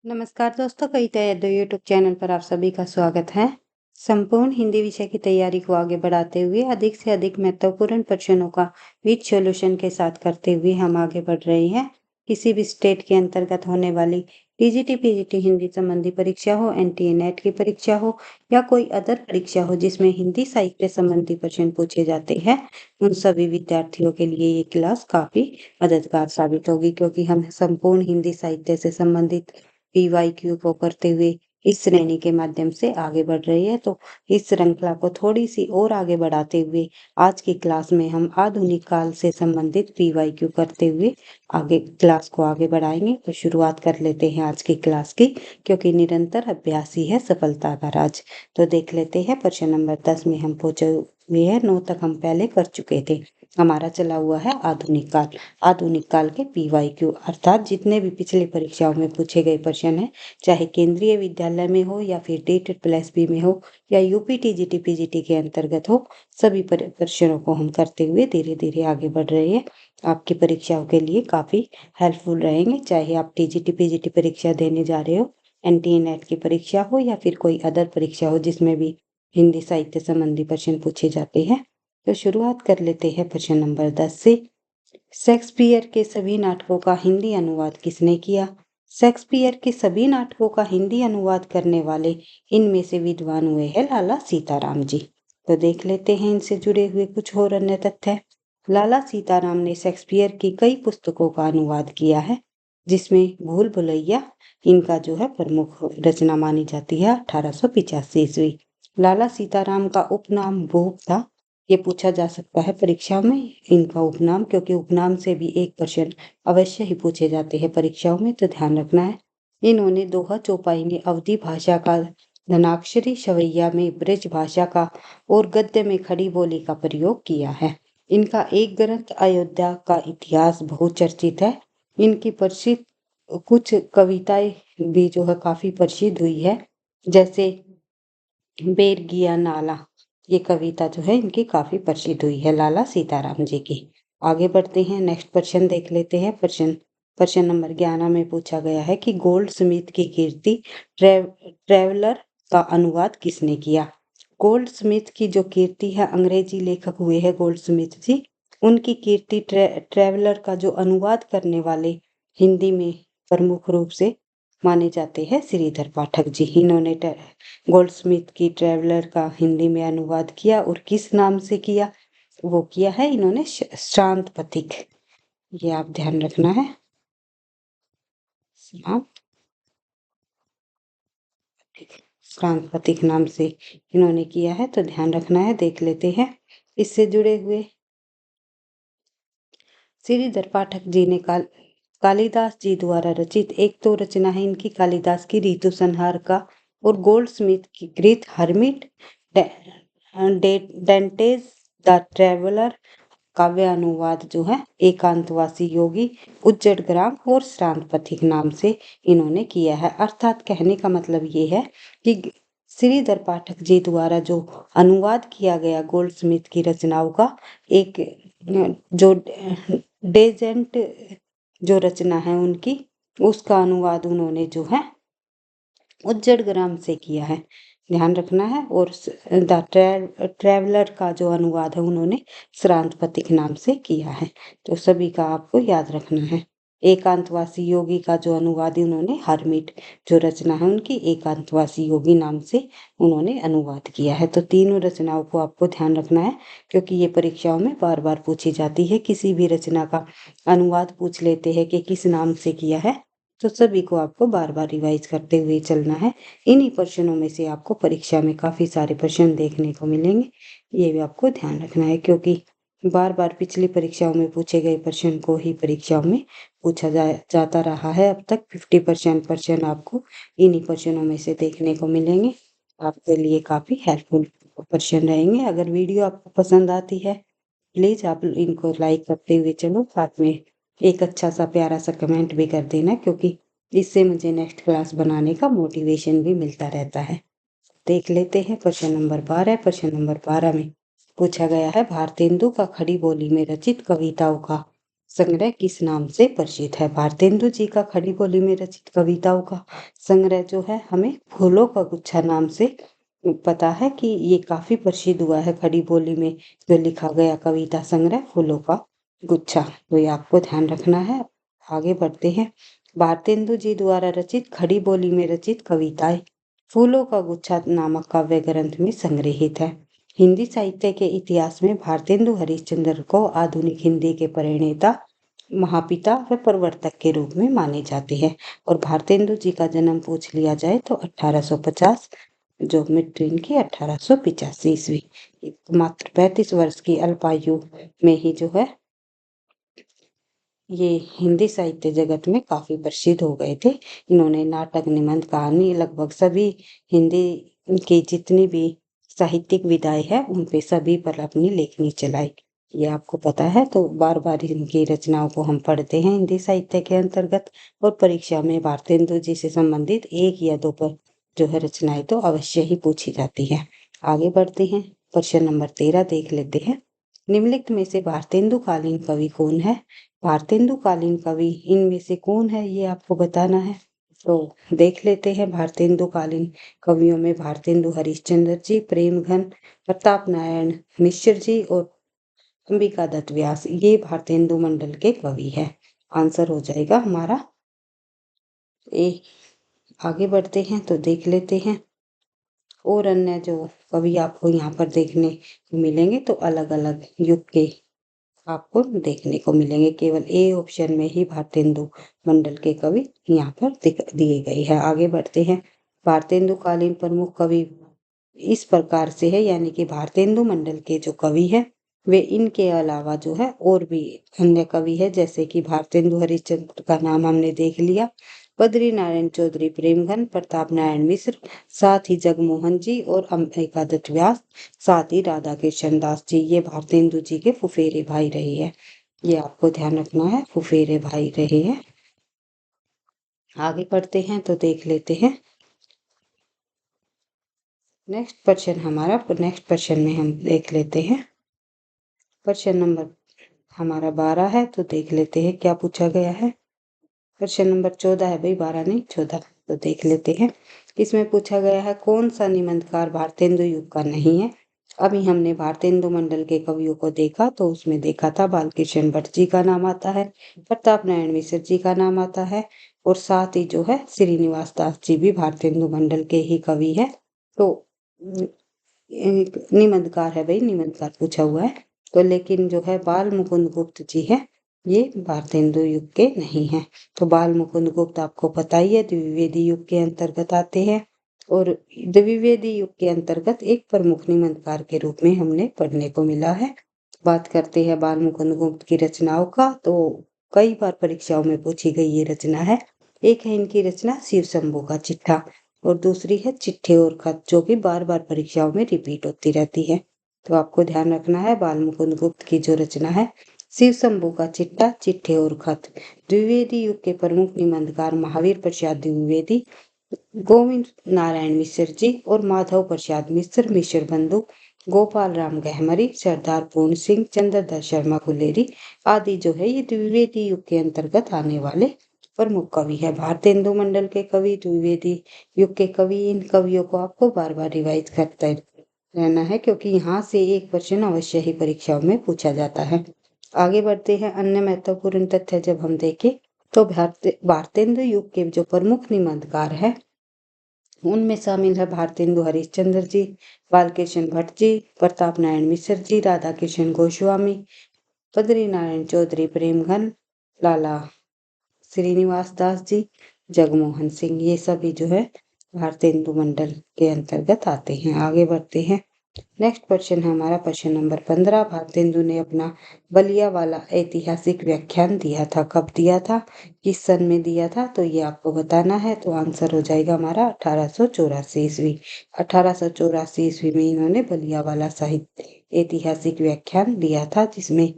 नमस्कार दोस्तों, कविता Yadav YouTube channel पर आप सभी का स्वागत है। संपूर्ण हिंदी विषय की तैयारी को आगे बढ़ाते हुए अधिक से अधिक महत्वपूर्ण प्रश्नों का विद सॉल्यूशन के साथ करते हुए हम आगे बढ़ रहे हैं। किसी भी स्टेट के अंतर्गत होने वाली टीजीटी पीजीटी हिंदी संबंधी परीक्षा हो, एनटीए नेट की परीक्षा हो या कोई अदर परीक्षा हो जिसमें हिंदी साहित्य संबंधी प्रश्न पूछे जाते हैं, उन सभी विद्यार्थियों के लिए ये क्लास काफी मददगार साबित होगी, क्योंकि हम संपूर्ण हिंदी साहित्य से संबंधित पीवाईक्यू को करते हुए इस श्रेणी के माध्यम से आगे बढ़ रही है। तो इस श्रृंखला को थोड़ी सी और आगे बढ़ाते हुए आज की क्लास में हम आधुनिक काल से संबंधित पीवाईक्यू करते हुए आगे क्लास को आगे बढ़ाएंगे। तो शुरुआत कर लेते हैं आज की क्लास की, क्योंकि निरंतर अभ्यास ही है सफलता का राज। तो देख लेते हैं, प्रश्न नंबर 10 में हम पहुंचे हुए हैं। 9 तक हम पहले कर चुके थे। हमारा चला हुआ है आधुनिक काल। आधुनिक काल के पीवाईक्यू अर्थात जितने भी पिछली परीक्षाओं में पूछे गए प्रश्न हैं, चाहे केंद्रीय विद्यालय में हो या फिर DET+B में हो या यूपी टीजीटी पीजीटी के अंतर्गत हो, सभी प्रश्नों को हम करते हुए धीरे धीरे आगे बढ़ रहे हैं। आपकी परीक्षाओं के लिए काफी हेल्पफुल रहेंगे, चाहे आप टीजीटी पीजीटी परीक्षा देने जा रहे हो, एनटीए नेट की परीक्षा हो या फिर कोई अदर परीक्षा हो जिसमें भी हिंदी साहित्य संबंधी प्रश्न पूछे जाते हैं। तो शुरुआत कर लेते हैं प्रश्न नंबर 10 से। शेक्सपियर के सभी नाटकों का हिंदी अनुवाद किसने किया? शेक्सपियर के सभी नाटकों का हिंदी अनुवाद करने वाले इनमें से विद्वान हुए हैं लाला सीताराम जी। तो देख लेते हैं इनसे जुड़े हुए कुछ और अन्य तथ्य। लाला सीताराम ने शेक्सपियर की कई पुस्तकों का अनुवाद किया है, जिसमें भूल भुलैया इनका जो है प्रमुख रचना मानी जाती है 1885 ईस्वी। लाला सीताराम का उपनाम भूप था। ये पूछा जा सकता है परीक्षाओं में इनका उपनाम, क्योंकि उपनाम से भी एक प्रश्न अवश्य ही पूछे जाते हैं परीक्षाओं में, तो ध्यान रखना है। इन्होंने दोहा चौपाई में अवधी भाषा का, धनाक्षरी सवैया में ब्रज भाषा का और गद्य में खड़ी बोली का प्रयोग किया है। इनका एक ग्रंथ अयोध्या का इतिहास बहुचर्चित है। इनकी प्रसिद्ध कुछ कविताएं भी जो है काफी प्रसिद्ध हुई है, जैसे बेर गिया नाला, ये कविता जो है इनकी काफी प्रसिद्ध हुई है लाला सीताराम जी की। आगे बढ़ते हैं, नेक्स्ट प्रश्न देख लेते हैं। प्रश्न नंबर 11 में पूछा गया है कि गोल्ड स्मिथ की कीर्ति ट्रेवलर का अनुवाद किसने किया? गोल्ड स्मिथ की जो कीर्ति है, अंग्रेजी लेखक हुए हैं गोल्ड स्मिथ जी। उनकी कीर्ति ट्रेवलर का जो अनुवाद करने वाले हिंदी में प्रमुख रूप से माने जाते हैं श्रीधर पाठक जी। इन्होंने गोल्डस्मिथ की ट्रेवलर का हिंदी में अनुवाद किया, और किस नाम से किया? वो किया है इन्होंने श्रांत पथिक। ये आप ध्यान रखना है, श्रांत श्रांत पथिक नाम से इन्होंने किया है, तो ध्यान रखना है। देख लेते हैं इससे जुड़े हुए। श्रीधर पाठक जी ने कालिदास जी द्वारा रचित एक तो रचना है इनकी कालिदास की ऋतु संहार का, और गोल्डस्मिथ की ग्रीथ हर्मिट डेंटेज द ट्रेवलर काव्य अनुवाद जो है एकांतवासी योगी उज्जड ग्राम और श्रांत पथिक नाम से इन्होंने किया है। अर्थात कहने का मतलब ये है कि श्रीधर पाठक जी द्वारा जो अनुवाद किया गया गोल्डस्मिथ की रचनाओं का, एक जो डेजेंट जो रचना है उनकी, उसका अनुवाद उन्होंने जो है उज्जड ग्राम से किया है, ध्यान रखना है। और द ट्रेवलर का जो अनुवाद है उन्होंने श्रांत पथिक नाम से किया है। तो सभी का आपको याद रखना है। एकांतवासी योगी का जो अनुवाद उन्होंने हर्मिट जो रचना है उनकी एकांतवासी योगी नाम से उन्होंने अनुवाद किया है। तो तीनों रचनाओं को आपको ध्यान रखना है, क्योंकि ये परीक्षाओं में बार बार पूछी जाती है। किसी भी रचना का अनुवाद पूछ लेते हैं कि किस नाम से किया है, तो सभी को आपको बार बार रिवाइज करते हुए चलना है। इन्हीं प्रश्नों में से आपको परीक्षा में काफी सारे प्रश्न देखने को मिलेंगे, ये भी आपको ध्यान रखना है, क्योंकि बार बार पिछली परीक्षाओं में पूछे गए प्रश्न को ही परीक्षाओं में पूछा जाता रहा है। अब तक 50% प्रश्न आपको इन्हीं प्रश्नों में से देखने को मिलेंगे। आपके लिए काफी हेल्पफुल प्रश्न रहेंगे। अगर वीडियो आपको पसंद आती है, प्लीज आप इनको लाइक करते हुए चलो, साथ में एक अच्छा सा प्यारा सा कमेंट भी कर देना, क्योंकि इससे मुझे नेक्स्ट क्लास बनाने का मोटिवेशन भी मिलता रहता है। देख लेते हैं प्रश्न नंबर 12। प्रश्न नंबर 12 में पूछा गया है भारतेंदु का खड़ी बोली में रचित कविताओं का संग्रह किस नाम से प्रसिद्ध है? भारतेंदु जी का खड़ी बोली में रचित कविताओं का संग्रह जो है हमें फूलों का गुच्छा नाम से पता है कि ये काफी प्रसिद्ध हुआ है। खड़ी बोली में जो लिखा गया कविता संग्रह फूलों का गुच्छा, तो ये आपको ध्यान रखना है। आगे बढ़ते हैं। भारतेंदु जी द्वारा रचित खड़ी बोली में रचित कविताएं फूलों का गुच्छा नामक काव्य ग्रंथ में संग्रहित है। हिंदी साहित्य के इतिहास में भारतेंदु हरिश्चंद्र को आधुनिक हिंदी के प्रणेता, महापिता व प्रवर्तक के रूप में माने जाते हैं। और भारतेंदु जी का जन्म पूछ लिया जाए तो 1850, जो मृत्यु इनकी 1885 ईस्वी। मात्र 35 वर्ष की अल्पायु में ही जो है ये हिंदी साहित्य जगत में काफी प्रसिद्ध हो गए थे। इन्होंने नाटक, निबंध, कहानी, लगभग सभी हिंदी की जितनी भी साहित्यिक विधाएं है उन पे सभी पर अपनी लेखनी चलाई। ये आपको पता है, तो बार बार इनकी रचनाओं को हम पढ़ते हैं हिंदी साहित्य के अंतर्गत। और परीक्षा में भारतेंदु जी से संबंधित एक या दो पर जो है रचनाएं तो अवश्य ही पूछी जाती है। आगे बढ़ते हैं, प्रश्न नंबर 13 देख लेते हैं। निम्नलिखित में से भारतेंदु कालीन कवि कौन है? भारतेंदु कालीन कवि इनमें से कौन है, ये आपको बताना है। तो देख लेते हैं। भारतेंदु कालीन कवियों में भारतेंदु हरिश्चंद्र जी, प्रेमघन, प्रताप नारायण मिश्र जी और अंबिका दत्त व्यास, ये भारतेंदु मंडल के कवि है। आंसर हो जाएगा हमारा ए। आगे बढ़ते हैं तो देख लेते हैं और अन्य जो कवि आपको यहाँ पर देखने को मिलेंगे तो अलग अलग युग के आपको देखने को मिलेंगे। केवल ए ऑप्शन में ही भारतेंदु मंडल के कवि यहाँ पर दिए गए हैं। आगे बढ़ते हैं। भारतेंदु कालीन प्रमुख कवि इस प्रकार से है, यानी कि भारतेंदु मंडल के जो कवि है वे इनके अलावा जो है और भी अन्य कवि है, जैसे कि भारतेंदु हरिश्चंद्र का नाम हमने देख लिया, बद्री नारायण चौधरी प्रेमघन, प्रताप नारायण मिश्र, साथ ही जगमोहन जी और अंबिका दत्त व्यास, साथ ही राधा कृष्ण दास जी, ये भारतेंदु जी के फुफेरे भाई रहे हैं। ये आपको ध्यान रखना है, फुफेरे भाई रहे हैं। आगे बढ़ते हैं तो देख लेते हैं नेक्स्ट प्रश्न में हम देख लेते हैं। प्रश्न नंबर हमारा 12 है, तो देख लेते हैं क्या पूछा गया है। प्रश्न नंबर 14 है भाई, 12 नहीं 14, तो देख लेते हैं। इसमें पूछा गया है कौन सा निबंधकार भारतेंदु युग का नहीं है। अभी हमने भारतेंदु मंडल के कवियों को देखा तो उसमें देखा था बालकृष्ण भट्ट जी का नाम आता है, प्रताप नारायण मिश्र जी का नाम आता है और साथ ही जो है श्रीनिवास दास जी भी भारतेंदु मंडल के ही कवि है। तो एक निबंधकार है भाई, निबंधकार पूछा हुआ है तो, लेकिन जो है बाल मुकुंद गुप्त जी है ये भारतेंदु युग के नहीं है। तो बाल मुकुंद गुप्त आपको पता ही है द्विवेदी युग के अंतर्गत आते हैं और द्विवेदी युग के अंतर्गत एक प्रमुख निबंधकार के रूप में हमने पढ़ने को मिला है। बात करते हैं बाल मुकुंद गुप्त की रचनाओं का, तो कई बार परीक्षाओं में पूछी गई ये रचना है। एक है इनकी रचना शिव शंभू का चिट्ठा और दूसरी है चिट्ठे और खत, जो कि बार बार परीक्षाओं में रिपीट होती रहती है। तो आपको ध्यान रखना है बाल मुकुंद गुप्त की जो रचना है शिव शंभू का चिट्ठा, चिट्ठे और खत। द्विवेदी युग के प्रमुख निबंधकार महावीर प्रसाद द्विवेदी, गोविंद नारायण मिश्र जी और माधव प्रसाद मिश्र मिश्र बंधु, गोपाल राम गहमरी, सरदार पूर्ण सिंह, चंद्रधर शर्मा फुलेरी आदि जो है ये द्विवेदी युग के अंतर्गत आने वाले प्रमुख कवि है। भारतेंदु मंडल के कवि, द्विवेदी युग के कवि, इन कवियों को आपको बार बार रिवाइज करते रहना है क्योंकि यहाँ से एक प्रश्न अवश्य ही परीक्षाओं में पूछा जाता है। आगे बढ़ते हैं। अन्य महत्वपूर्ण तथ्य जब हम देखें तो भारतेंदु युग के जो प्रमुख निबंधकार है उनमें शामिल है भारतेंदु हरिश्चंद्र जी, बालकृष्ण भट्ट जी, प्रताप नारायण मिश्र जी, राधा कृष्ण गोस्वामी, बद्री नारायण चौधरी प्रेमघन, लाला श्रीनिवास दास जी, जगमोहन सिंह, ये सभी जो है भारतेंदु मंडल के अंतर्गत आते हैं। आगे बढ़ते हैं। नेक्स्ट प्रश्न है हमारा प्रश्न नंबर 15। भारतेंदु ने अपना बलिया वाला ऐतिहासिक व्याख्यान दिया था, कब दिया था, किस सन में दिया था, तो ये आपको बताना है। तो आंसर हो जाएगा हमारा 1884 ईस्वी। 1884 ईस्वी में इन्होंने बलिया वाला साहित्य ऐतिहासिक व्याख्यान दिया था, जिसमें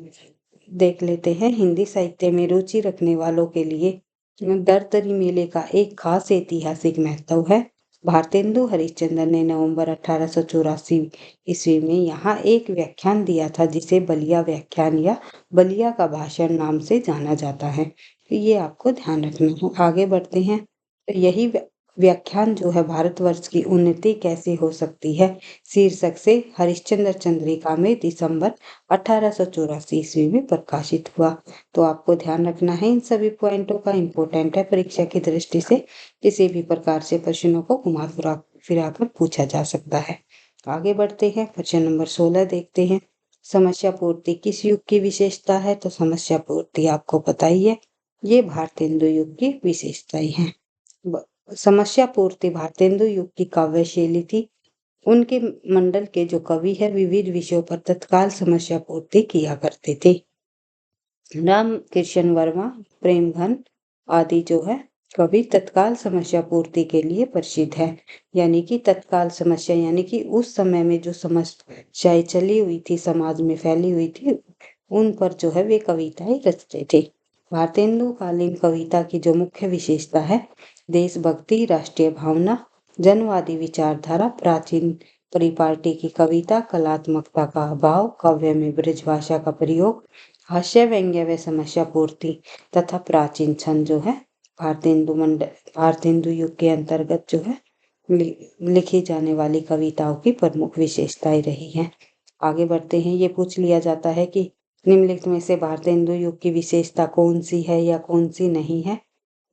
देख लेते हैं हिंदी साहित्य में रुचि रखने वालों के लिए दरदरी मेले का एक खास ऐतिहासिक महत्व है। भारतेंदु हरिश्चंद्र ने नवंबर 1884 ईस्वी में यहाँ एक व्याख्यान दिया था जिसे बलिया व्याख्यान या बलिया का भाषण नाम से जाना जाता है। तो ये आपको ध्यान रखना है। आगे बढ़ते हैं। तो यही व्याख्यान जो है भारतवर्ष की उन्नति कैसे हो सकती है शीर्षक से हरिश्चंद्र चंद्रिका में दिसंबर 1884 ईस्वी में प्रकाशित हुआ। तो आपको ध्यान रखना है इन सभी पॉइंटों का, इम्पोर्टेंट है परीक्षा की दृष्टि से। किसी भी प्रकार से प्रश्नों को घुमा फिरा कर पूछा जा सकता है। आगे बढ़ते हैं। प्रश्न नंबर 16 देखते हैं। समस्या पूर्ति किस युग की विशेषता है? तो समस्या पूर्ति आपको पता ही है, ये भारतेंदु युग की विशेषताएं हैं। समस्या पूर्ति भारतेंदु युग की काव्य शैली थी। उनके मंडल के जो कवि है विविध विषयों पर तत्काल समस्या पूर्ति किया करते थे। राम कृष्ण वर्मा, प्रेमघन आदि जो है कवि तत्काल समस्या पूर्ति के लिए प्रसिद्ध है। यानी कि तत्काल समस्या यानी कि उस समय में जो समस्याएं चली हुई थी, समाज में फैली हुई थी, उन पर जो है वे कविताएं रचते थे। भारतेंदु कालीन कविता की जो मुख्य विशेषता है, देशभक्ति, राष्ट्रीय भावना, जनवादी विचारधारा, प्राचीन परिपाटी की कविता, कलात्मकता का अभाव, काव्य में ब्रजभाषा का प्रयोग, हास्य व्यंग्य व समस्या पूर्ति तथा प्राचीन छंद जो है भारतेंदु युग के अंतर्गत जो है लिखी जाने वाली कविताओं की प्रमुख विशेषताएं रही हैं। आगे बढ़ते हैं। ये पूछ लिया जाता है कि निम्नलिखित में से भारतेंदु युग की विशेषता कौन सी है या कौन सी नहीं है,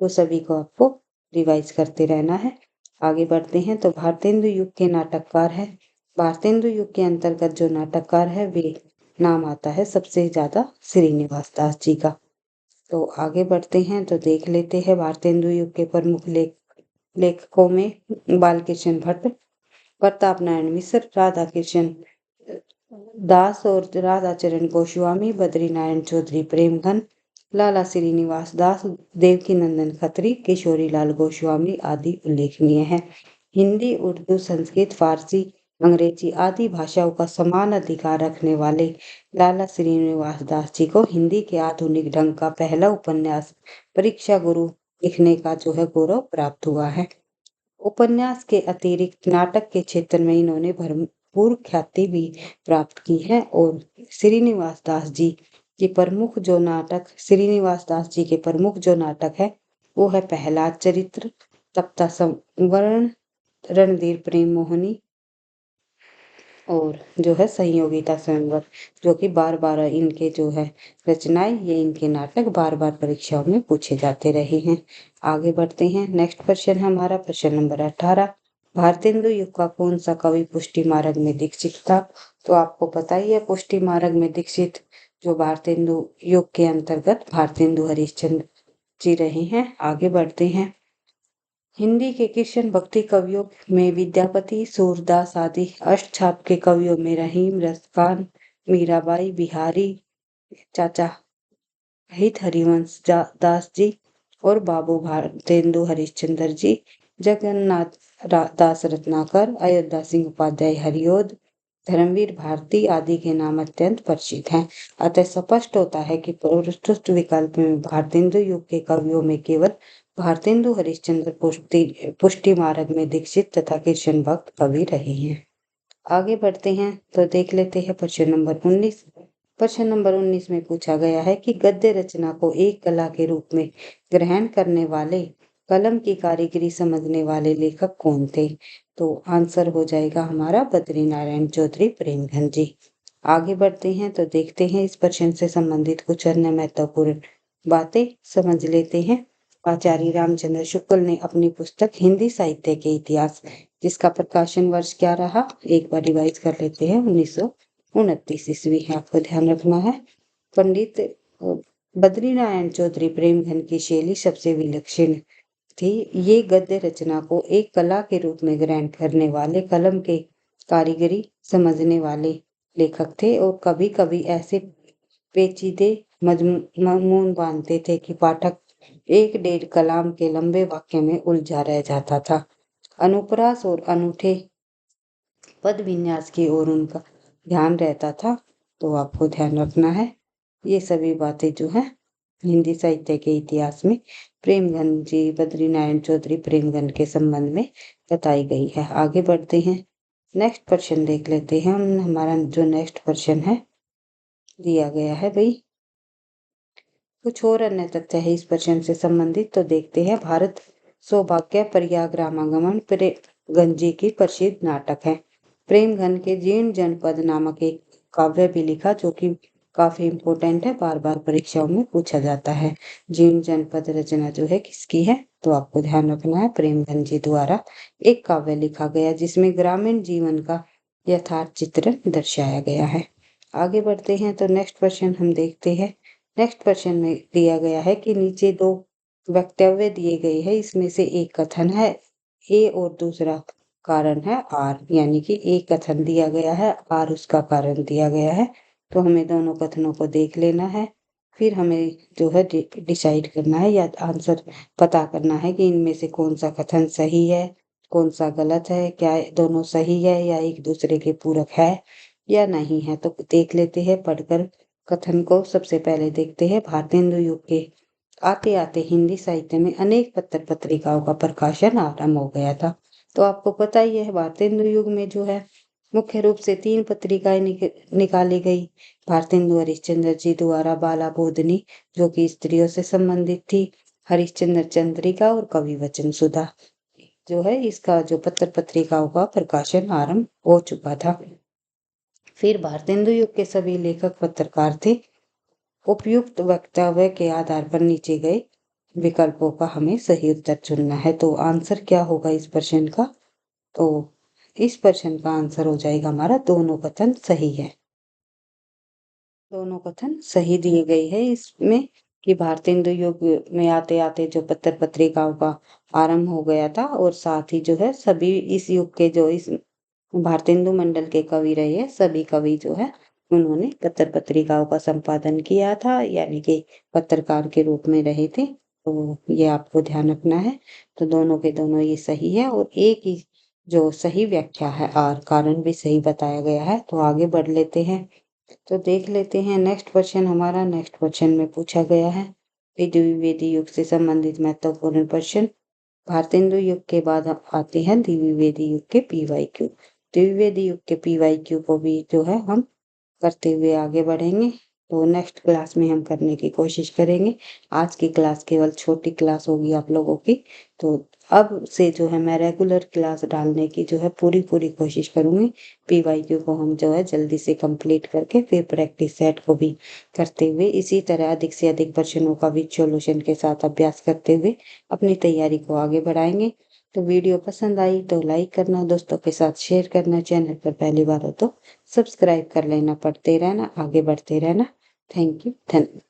तो सभी को आपको रिवाइज करते रहना है। आगे बढ़ते हैं। तो भारतेंदु युग के नाटककार है। भारतेंदु युग के अंतर्गत जो नाटककार है वे नाम आता है सबसे ज्यादा श्रीनिवास दास जी का। तो आगे बढ़ते हैं। तो देख लेते हैं भारतेंदु युग के प्रमुख लेखकों में बालकृष्ण भट्ट, प्रताप नारायण मिश्र, राधा कृष्ण दास और राधाचरण गोस्वामी, बद्री नारायण चौधरी प्रेमघन, लाला श्रीनिवास दास, देवकी नंदन खत्री, किशोरी लाल गोस्वामी आदि उल्लेखनीय है। हिंदी, उर्दू, संस्कृत, फारसी, अंग्रेजी आदि भाषाओं का समान अधिकार रखने वाले लाला श्रीनिवास दास जी को हिंदी के आधुनिक ढंग का पहला उपन्यास परीक्षा गुरु लिखने का जो है गौरव प्राप्त हुआ है। उपन्यास के अतिरिक्त नाटक के क्षेत्र में इन्होंने भरपूर ख्याति भी प्राप्त की है। और श्रीनिवास दास जी के प्रमुख जो नाटक है वो है प्रहलाद चरित्र, तप्ता संवरण, रणधीर प्रेम मोहिनी और जो है संयोगिता स्वयंवर, जो कि बार बार इनके जो है रचनाएं, ये इनके नाटक बार बार परीक्षाओं में पूछे जाते रहे हैं। आगे बढ़ते हैं। नेक्स्ट क्वेश्चन है हमारा प्रश्न नंबर 18। भारतेंदु युग का कौन सा कवि पुष्टि मार्ग में दीक्षित था? तो आपको पता ही है पुष्टि मार्ग में दीक्षित जो भारतेंदु युग के अंतर्गत भारतेंदु हरिश्चंद्र जी रहे हैं। आगे बढ़ते हैं। हिंदी के कृष्ण भक्ति कवियों में विद्यापति, सूरदास आदि अष्टछाप के कवियों में रहीम, रसखान, मीराबाई, बिहारी चाचा हित हरिवंश दास जी और बाबू भारतेंदु हरिश्चंद्र जी, जगन्नाथ दास रत्नाकर, अयोध्या सिंह उपाध्याय हरिओद, धर्मवीर भारती आदि के नाम अत्यंत प्रसिद्ध हैं। अतः स्पष्ट होता है कि प्रस्तुत विकल्प में भारतेंदु युग के कवियों में केवल भारतेंदु हरिश्चंद्र पुष्टि मार्ग में दीक्षित तथा कृष्ण भक्त कवि रहे हैं। आगे बढ़ते हैं। तो देख लेते हैं प्रश्न नंबर 19। प्रश्न नंबर 19 में पूछा गया है कि गद्य रचना को एक कला के रूप में ग्रहण करने वाले, कलम की कारीगरी समझने वाले लेखक कौन थे? तो आंसर हो जाएगा हमारा बद्री नारायण चौधरी प्रेमघन जी। आगे बढ़ते हैं। तो देखते हैं इस प्रश्न से संबंधित कुछ अन्य महत्वपूर्ण बातें समझ लेते हैं। आचार्य रामचंद्र शुक्ल ने अपनी पुस्तक हिंदी साहित्य के इतिहास, जिसका प्रकाशन वर्ष क्या रहा, एक बार रिवाइज कर लेते हैं, 1929 ईस्वी है, आपको ध्यान रखना है। पंडित बद्री नारायण चौधरी प्रेमघन की शैली सबसे विलक्षण थी। ये गद्य रचना को एक कला के रूप में ग्रहण करने वाले, कलम के कारीगरी समझने वाले लेखक थे और कभी कभी ऐसे पेचीदे मजमून बांधते थे कि पाठक एक डेढ़ कलाम के लंबे वाक्य में उलझा रह जाता था। अनुप्रास और अनूठे पद विन्यास की ओर उनका ध्यान रहता था। तो आपको ध्यान रखना है ये सभी बातें जो है हिंदी साहित्य के इतिहास में प्रेमगन जी बद्रीनारायण चौधरी प्रेमगन के संबंध में बताई गई है। आगे बढ़ते हैं, नेक्स्ट क्वेश्चन देख लेते हैं हम। हमारा जो नेक्स्ट क्वेश्चन है दिया गया है भाई, कुछ और अन्य तथ्य है इस प्रश्न से संबंधित, तो देखते हैं। भारत सौभाग्य प्रयाग रामागमन प्रेमगन जी की प्रसिद्ध नाटक है। प्रेमगन के जीर्ण जनपद नामक एक काव्य भी लिखा, जो कि काफी इम्पोर्टेंट है, बार बार परीक्षाओं में पूछा जाता है। जीर्ण जनपद रचना जो है किसकी है, तो आपको ध्यान रखना है प्रेमगन जी द्वारा एक काव्य लिखा गया, जिसमें ग्रामीण जीवन का यथार्थ चित्रण दर्शाया गया है। आगे बढ़ते हैं, तो नेक्स्ट क्वेश्चन हम देखते हैं। नेक्स्ट क्वेश्चन में दिया गया है कि नीचे दो वक्तव्य दिए गए हैं, इसमें से एक कथन है ए और दूसरा कारण है आर, यानी कि एक कथन दिया गया है, आर उसका कारण दिया गया है। तो हमें दोनों कथनों को देख लेना है, फिर हमें जो है डिसाइड करना है या आंसर पता करना है कि इनमें से कौन सा कथन सही है, कौन सा गलत है, क्या दोनों सही है या एक दूसरे के पूरक है या नहीं है। तो देख लेते हैं पढ़कर कथन को। सबसे पहले देखते हैं, भारतेंदु युग के आते आते हिंदी साहित्य में अनेक पत्र पत्रिकाओं का प्रकाशन आरंभ हो गया था। तो आपको पता ही है, भारतेंदु युग में जो है मुख्य रूप से 3 पत्रिकाएं निकाली गई। भारतेंदु हरिश्चंद्र जी द्वारा बाला बोधनी, जो कि स्त्रियों से संबंधित थी, हरिश्चंद्र चंद्रिका और कवि वचन सुधा जो है, इसका जो पत्र पत्रिकाओं का प्रकाशन आरंभ हो चुका था। फिर भारतेंदु युग के सभी लेखक पत्रकार थे। उपयुक्त वक्तव्य के आधार पर नीचे गए विकल्पों का हमें सही उत्तर चुनना है। तो आंसर क्या होगा इस प्रश्न का, तो इस प्रश्न का आंसर हो जाएगा हमारा दोनों कथन सही है। दोनों कथन सही दिए गए हैं इसमें कि भारतेंदु युग में आते आते जो पत्र पत्रिकाओं का आरंभ हो गया था, और साथ ही जो है सभी इस युग के जो इस भारतेंदु मंडल के कवि रहे हैं, सभी कवि जो है उन्होंने पत्र पत्रिकाओं का संपादन किया था, यानी कि पत्रकार के रूप में रहे थे। तो ये आपको ध्यान रखना है। तो दोनों के दोनों ये सही है, और एक ही जो सही व्याख्या है आर कारण भी सही बताया गया है। तो आगे बढ़ लेते हैं, तो देख लेते हैं नेक्स्ट क्वेश्चन। हमारा नेक्स्ट क्वेश्चन में पूछा गया है द्विवेदी युग से संबंधित महत्वपूर्ण प्रश्न। भारतेंदु युग के बाद आते हैं द्विवेदी युग के PYQ। द्विवेदी युग के PYQ को भी जो है हम करते हुए आगे बढ़ेंगे, तो नेक्स्ट क्लास में हम करने की कोशिश करेंगे। आज की क्लास केवल छोटी क्लास होगी आप लोगों की, तो अब से जो है मैं रेगुलर क्लास डालने की जो है पूरी कोशिश करूंगी। PYQ को हम जो है जल्दी से कंप्लीट करके फिर प्रैक्टिस सेट को भी करते हुए इसी तरह अधिक से अधिक प्रश्नों का विद सॉल्यूशन के साथ अभ्यास करते हुए अपनी तैयारी को आगे बढ़ाएंगे। तो वीडियो पसंद आई तो लाइक करना, दोस्तों के साथ शेयर करना, चैनल पर पहली बार हो तो सब्सक्राइब कर लेना, पढ़ते रहना, आगे बढ़ते रहना। थैंक यू, धन्यवाद।